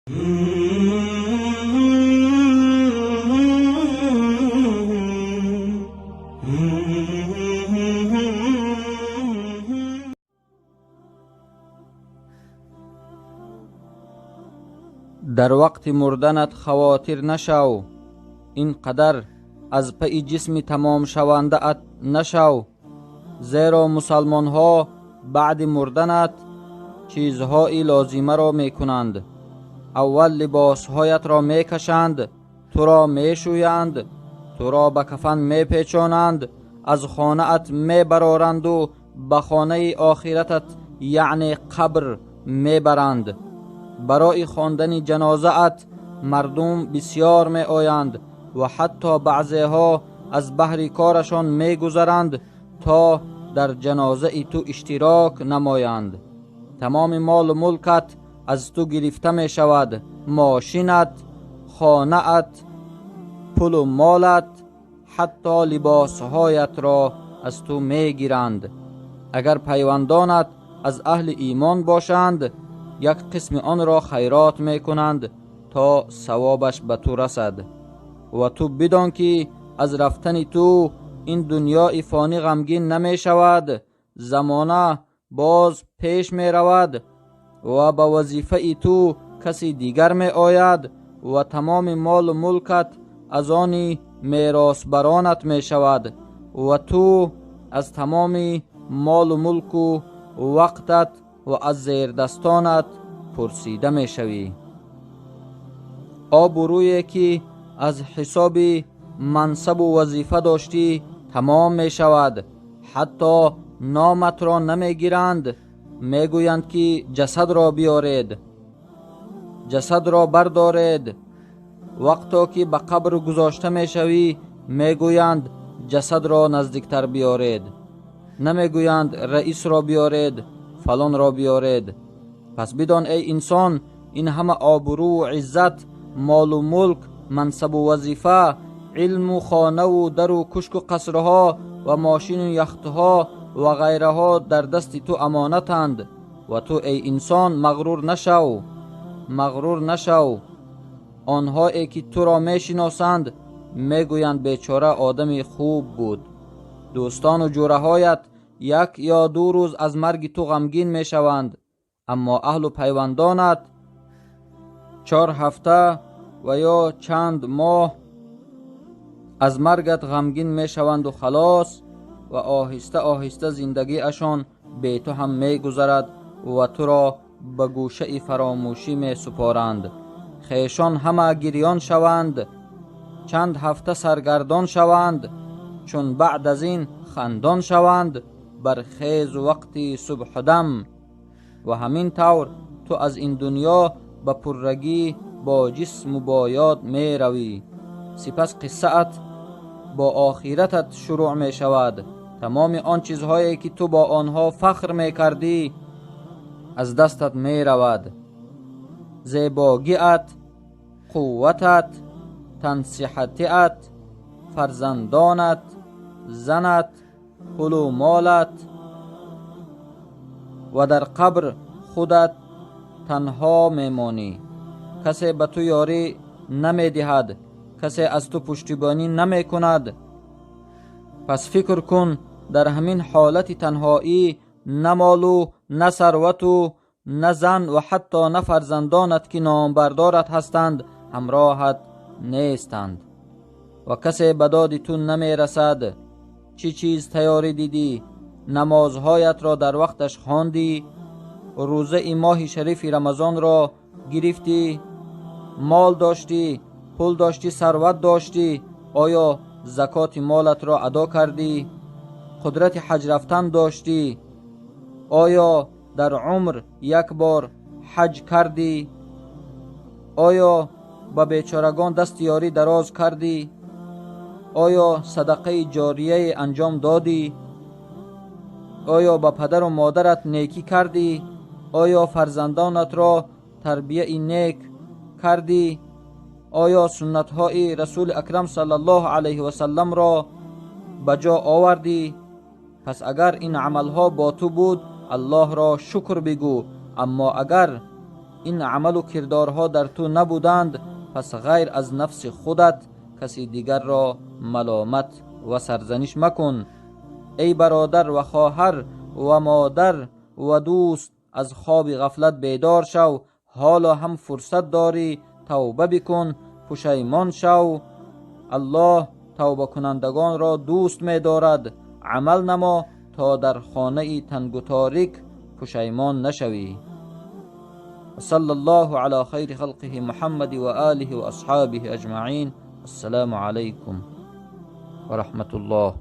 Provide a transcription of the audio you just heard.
در وقت مردنت خواطر نشو، اینقدر از پی جسم تمام شونده ات نشو. زیرا مسلمان ها بعد مردنت چیزهای لازمه را می کنند. اول لباس هایت را می کشند، تو را می شویند، تو را به کفن می پیچانند، از خانه ات می برارند و به خانه آخرتت یعنی قبر می برند. برای خواندن جنازه ات مردم بسیار می آیند و حتی بعضی ها از بحر کارشان می گذرند تا در جنازه ای تو اشتراک نمایند. تمام مال و ملکت از تو گرفته می شود، ماشینت، خانه ات، پول و مالت، حتی لباس هایت را از تو می گیرند. اگر پیوندانت از اهل ایمان باشند، یک قسم آن را خیرات می کنند تا ثوابش به تو رسد. و تو بدان که از رفتن تو این دنیای فانی غمگین نمی شود، زمانه باز پیش می رود و به وظیفه تو کسی دیگر می آید و تمام مال و ملکت از آن میراث برانت می شود و تو از تمام مال و ملک و وقتت و از زیر دستانت پرسیده می شوی. آب و رویی که از حساب منصب و وظیفه داشتی تمام می شود، حتی نامت را نمی گیرند. می گویند که جسد را بیارید، جسد را بردارید. وقتا که به قبر گذاشته می شوی می گویند جسد را نزدیکتر بیارید، نمی گویند رئیس را بیارید، فلان را بیارید. پس بدان ای انسان، این همه آبرو و عزت، مال و ملک، منصب و وظیفه، علم و خانه و در و کشک و قصرها و ماشین و یختها و غیرها در دست تو امانتند و تو ای انسان مغرور نشو، مغرور نشو. آنهایی که تو را می شناسند می گویند بیچاره آدمی خوب بود. دوستان و جوره هایت یک یا دو روز از مرگ تو غمگین می شوند، اما اهل و پیوندانت 4 هفته و یا چند ماه از مرگت غمگین می شوند و خلاص، و آهسته آهسته زندگی اشان به تو هم می گذرد و تو را به گوشه فراموشی می سپارند. خیشان همه گریان شوند، چند هفته سرگردان شوند، چون بعد از این خندان شوند بر خیز وقتی صبح دم. و همین طور تو از این دنیا به پررگی با جسم و با یاد می روی. سپس قصه ات با آخرتت شروع می شود. تمام آن چیزهایی که تو با آنها فخر می کردی از دستت می رود. زیباگیت، قوتت، تنصیحتیت، فرزندانت، زنت، پول و مالت، و در قبر خودت تنها میمانی. کسی به تو یاری نمی دهد، کسی از تو پشتیبانی نمی کند. پس فکر کن در همین حالت تنهایی نه مال و نه ثروت و نه زن و حتی نه فرزندانت که نامبردارت هستند همراهت نیستند و کسی به داد تو نمی رسد. چی چیز تیاری دیدی؟ نمازهایت را در وقتش خواندی؟ روزه ماه شریف رمضان را گرفتی؟ مال داشتی، پول داشتی، ثروت داشتی، آیا زکات مالت را ادا کردی؟ قدرت حج رفتن داشتی، آیا در عمر یک بار حج کردی؟ آیا به بیچارگان دست یاری دراز کردی؟ آیا صدقه جاریه انجام دادی؟ آیا به پدر و مادرت نیکی کردی؟ آیا فرزندانت را تربیت نیک کردی؟ آیا سنت های رسول اکرم صلی الله علیه و سلم را بجا آوردی؟ پس اگر این عمل ها با تو بود الله را شکر بگو، اما اگر این عمل و کردارها در تو نبودند، پس غیر از نفس خودت کسی دیگر را ملامت و سرزنش مکن. ای برادر و خواهر و مادر و دوست، از خواب غفلت بیدار شو. حالا هم فرصت داری، توبه بکن، پشیمان شو. الله توبه کنندگان را دوست می دارد. عمل نما تا در خانه تنگ و تاریک پشیمان نشوی. صلی الله علی خیر خلقه محمد و آله و اصحابه اجمعین. السلام علیکم و رحمت الله.